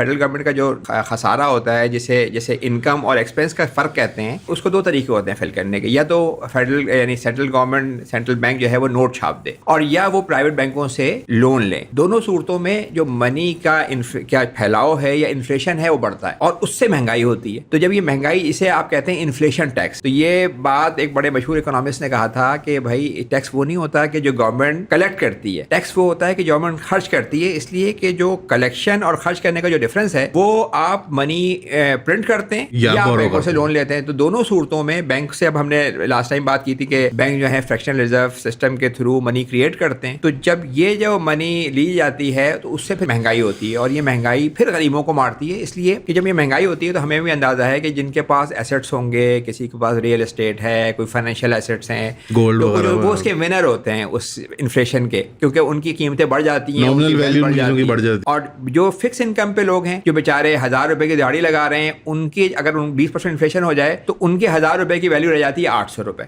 Federal government کا جو خسارہ ہوتا ہے جسے انکم اور ایکسپینس کا فرق کہتے ہیں، اس کو دو طریقے ہوتے ہیں فل کرنے کے، یا تو فیڈرل یعنی سینٹرل گورنمنٹ سینٹرل بینک جو ہے وہ نوٹ چھاپ دے، اور یا وہ پرائیویٹ بینکوں سے لون لیں۔ دونوں صورتوں میں جو منی کا کیا پھیلاؤ ہے یا انفلیشن ہے وہ بڑھتا ہے، اور اس سے مہنگائی ہوتی ہے۔ تو جب یہ مہنگائی، اسے آپ کہتے ہیں انفلیشن ٹیکس۔ تو یہ بات ایک بڑے مشہور اکنامسٹ نے کہا تھا کہ بھائی ٹیکس وہ نہیں ہوتا کہ جو گورنمنٹ کلیکٹ کرتی ہے، ٹیکس وہ ہوتا ہے کہ گورنمنٹ خرچ کرتی ہے، اس لیے کہ جو کلیکشن اور خرچ کرنے کا جو ڈفرنس ہے وہ آپ منی پرنٹ کرتے ہیں یا بینکوں سے لون لیتے ہیں۔ تو دونوں صورتوں میں بینک سے، اب ہم نے لاسٹ ٹائم بات کی تھی کہ بینک جو ہے فریکشنل ریزرو سسٹم کے تھرو منی کریٹ کرتے ہیں، تو جب یہ جو منی لی جاتی ہے تو اس سے پھر مہنگائی ہوتی ہے، اور یہ مہنگائی پھر غریبوں کو مارتی ہے، اس لیے کہ جب یہ مہنگائی ہوتی ہے تو ہمیں بھی اندازہ ہے کہ جن کے پاس ایسٹس ہوں گے، کسی کے پاس ریئل اسٹیٹ ہے، کوئی فائنینشیل ایسٹس ہیں، گولڈ وغیرہ، وہ اس کے ونر ہوتے ہیں اس انفلیشن کے، کیونکہ ان کی قیمتیں بڑھ جاتی ہیں، نامنل ویلیو بڑھ جاتی ہے۔ اور جو فکس انکم پہ لوگ ہیں، جو بیچارے 1000 روپے کی دہاڑی لگا رہے ہیں، ان کی اگر 20% انفلیشن ہو جائے تو ان کے 1000 روپے کی ویلیو رہ جاتی ہے 800 روپے۔